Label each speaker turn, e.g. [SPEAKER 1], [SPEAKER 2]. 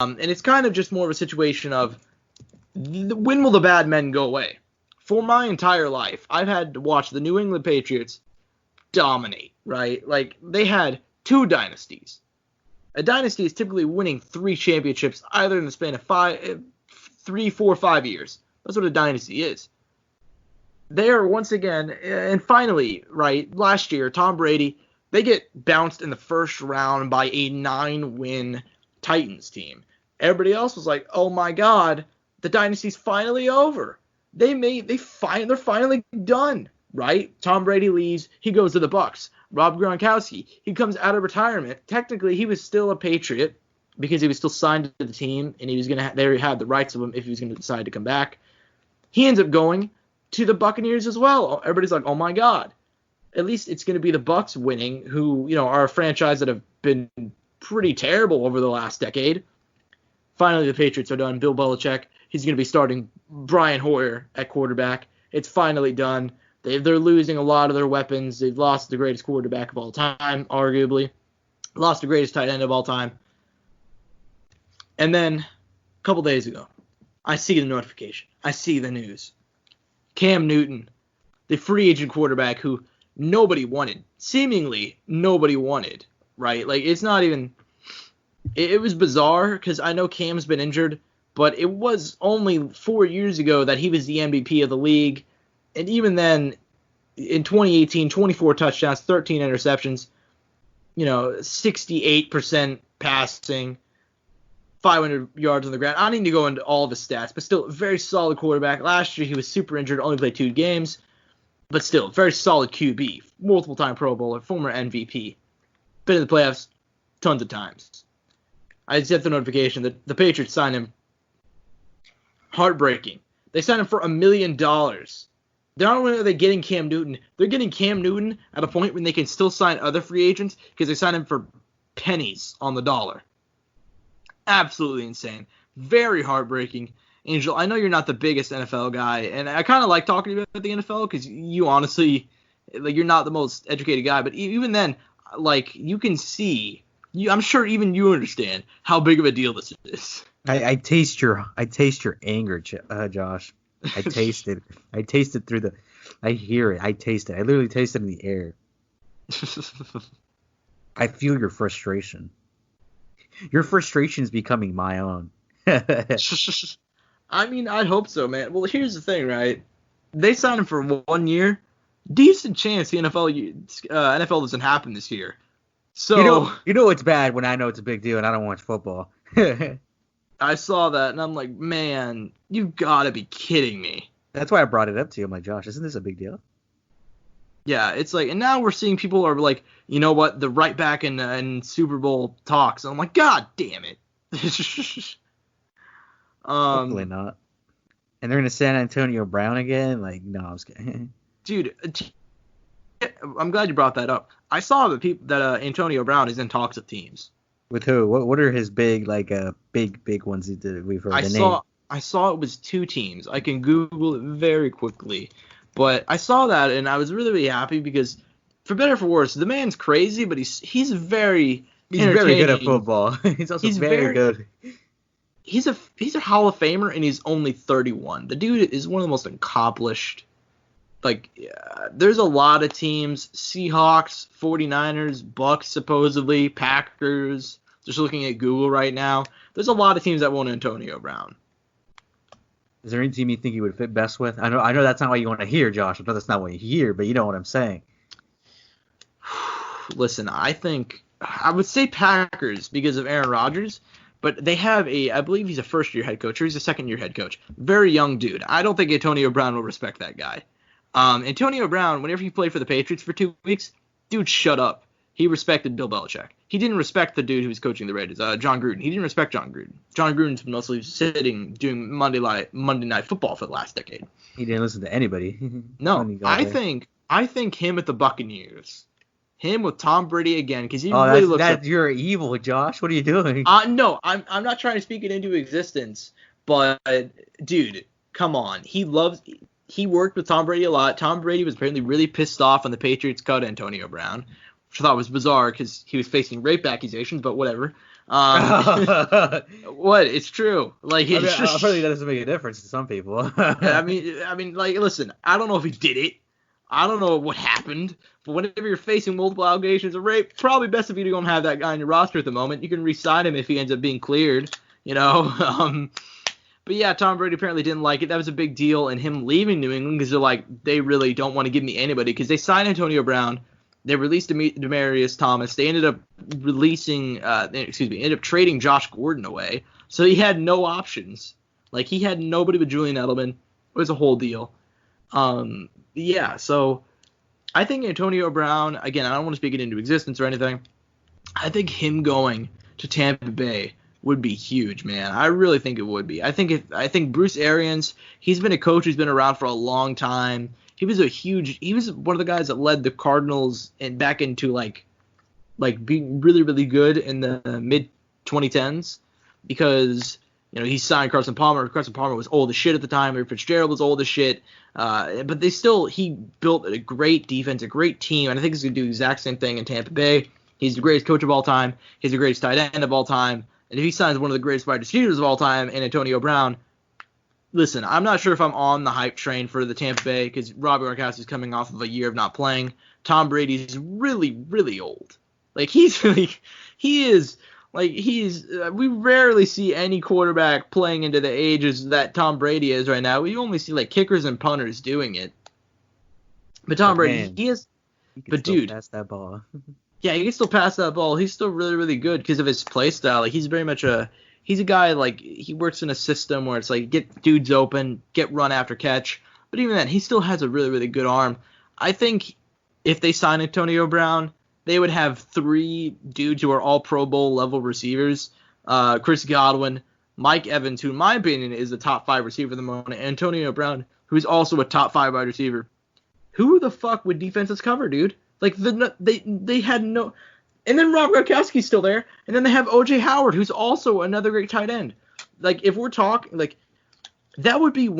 [SPEAKER 1] And it's kind of just more of a situation of when will the bad men go away? For my entire life, I've had to watch the New England Patriots dominate, right? Like, they had 2 dynasties. A dynasty is typically winning 3 championships either in the span of 3, 4, 5 years. That's what a dynasty is. They are once again, and finally, right, last year, Tom Brady, they get bounced in the first round by a 9-win Titans team. Everybody else was like, oh my God, the dynasty's finally over. They're finally done, right? Tom Brady leaves, he goes to the Bucs. Rob Gronkowski, he comes out of retirement. Technically, he was still a Patriot because he was still signed to the team, and he was gonna they had the rights of him if he was gonna decide to come back. He ends up going to the Buccaneers as well. Everybody's like, oh my God. At least it's going to be the Bucs winning, who, you know, are a franchise that have been pretty terrible over the last decade. Finally, the Patriots are done. Bill Belichick, he's going to be starting Brian Hoyer at quarterback. It's finally done. They're losing a lot of their weapons. They've lost the greatest quarterback of all time, arguably. Lost the greatest tight end of all time. And then, a couple days ago, I see the notification. I see the news. Cam Newton, the free agent quarterback who nobody wanted. Seemingly nobody wanted, right? Like, it's not even... It was bizarre because I know Cam's been injured, but it was only 4 years ago that he was the MVP of the league. And even then, in 2018, 24 touchdowns, 13 interceptions, 68% passing, 500 yards on the ground. I don't need to go into all of his stats, but still, very solid quarterback. Last year, he was super injured, only played 2 games, but still, very solid QB, multiple-time Pro Bowler, former MVP. Been in the playoffs tons of times. I just get the notification that the Patriots signed him. Heartbreaking. They signed him for $1 million. Not only are they getting Cam Newton, they're getting Cam Newton at a point when they can still sign other free agents because they signed him for pennies on the dollar. Absolutely insane. Very heartbreaking. Angel, I know you're not the biggest NFL guy, and I kind of like talking about the NFL because you honestly, like, you're not the most educated guy, but even then, like, you can see, I'm sure even you understand how big of a deal this is.
[SPEAKER 2] I taste your anger, Josh. I taste it. I taste it through I hear it. I taste it. I literally taste it in the air. I feel your frustration. Your frustration is becoming my own.
[SPEAKER 1] I mean, I hope so, man. Well, here's the thing, right? They signed him for 1 year. Decent chance the NFL doesn't happen this year. So
[SPEAKER 2] you know it's bad when I know it's a big deal and I don't watch football.
[SPEAKER 1] I saw that and I'm like, man, you've got to be kidding me.
[SPEAKER 2] That's why I brought it up to you. I'm like, Josh, isn't this a big deal?
[SPEAKER 1] Yeah, it's like, and now we're seeing people are like, you know what, they're right back in Super Bowl talks. And I'm like, God damn it.
[SPEAKER 2] Hopefully not. And they're going to San Antonio Brown again? Like, no, I'm just kidding.
[SPEAKER 1] Dude, I'm glad you brought that up. I saw that Antonio Brown is in talks with teams.
[SPEAKER 2] With who? What are his big ones that we've heard?
[SPEAKER 1] I saw it was 2 teams. I can Google it very quickly. But I saw that, and I was really, really happy because, for better or for worse, the man's crazy, but he's very
[SPEAKER 2] good at football. He's also very good.
[SPEAKER 1] He's a Hall of Famer, and he's only 31. The dude is one of the most accomplished. Like, there's a lot of teams: Seahawks, 49ers, Bucks, supposedly, Packers. Just looking at Google right now, there's a lot of teams that want Antonio Brown.
[SPEAKER 2] Is there any team you think he would fit best with? I know that's not what you want to hear, Josh. I know that's not what you hear, but you know what I'm saying.
[SPEAKER 1] Listen, I would say Packers because of Aaron Rodgers, but they have I believe he's a first-year head coach, or he's a second-year head coach. Very young dude. I don't think Antonio Brown will respect that guy. Antonio Brown, whenever he played for the Patriots for 2 weeks, dude, shut up. He respected Bill Belichick. He didn't respect the dude who was coaching the Raiders, John Gruden. He didn't respect John Gruden. John Gruden's been mostly sitting doing Monday Night Football for the last decade.
[SPEAKER 2] He didn't listen to anybody.
[SPEAKER 1] No, I think him at the Buccaneers, him with Tom Brady again, because he really looks.
[SPEAKER 2] That's you're evil, Josh. What are you doing?
[SPEAKER 1] No, I'm not trying to speak it into existence, but dude, come on. He worked with Tom Brady a lot. Tom Brady was apparently really pissed off when the Patriots cut Antonio Brown, which I thought was bizarre because he was facing rape accusations, but whatever. What? It's true. Like,
[SPEAKER 2] I mean,
[SPEAKER 1] it's just,
[SPEAKER 2] apparently that doesn't make a difference to some people.
[SPEAKER 1] I mean, like, listen, I don't know if he did it. I don't know what happened. But whenever you're facing multiple allegations of rape, probably best if you don't have that guy on your roster at the moment. You can re-sign him if he ends up being cleared, you know. But yeah, Tom Brady apparently didn't like it. That was a big deal in him leaving New England because they're like, they really don't want to give me anybody because they signed Antonio Brown. They released Demaryius Thomas. They ended up ended up trading Josh Gordon away. So he had no options. Like, he had nobody but Julian Edelman. It was a whole deal. Yeah, so I think Antonio Brown, again, I don't want to speak it into existence or anything. I think him going to Tampa Bay would be huge, man. I really think it would be. I think Bruce Arians, he's been a coach who's been around for a long time. He was one of the guys that led the Cardinals and back into like being really, really good in the mid 2010s because, you know, he signed Carson Palmer. Carson Palmer was old as shit at the time. Larry Fitzgerald was old as shit. But he built a great defense, a great team, and I think he's going to do the exact same thing in Tampa Bay. He's the greatest coach of all time. He's the greatest tight end of all time. And if he signs one of the greatest wide receivers of all time in Antonio Brown, listen, I'm not sure if I'm on the hype train for the Tampa Bay because Robbie Gronkowski's coming off of a year of not playing. Tom Brady's really, really old. Like, we rarely see any quarterback playing into the ages that Tom Brady is right now. We only see, like, kickers and punters doing it. But Tom Brady,
[SPEAKER 2] man,
[SPEAKER 1] he is.
[SPEAKER 2] But dude, pass that ball.
[SPEAKER 1] Yeah, he can still pass that ball. He's still really, really good because of his play style. Like, he's very much he's a guy, like, he works in a system where it's like, get dudes open, get run after catch. But even then, he still has a really, really good arm. I think if they sign Antonio Brown, they would have 3 dudes who are all Pro Bowl level receivers. Chris Godwin, Mike Evans, who in my opinion is the top 5 receiver at the moment, and Antonio Brown, who is also a top 5 wide receiver. Who the fuck would defenses cover, dude? Like, they had no... And then Rob Gronkowski's still there. And then they have O.J. Howard, who's also another great tight end. Like, if we're talking... Like, that would be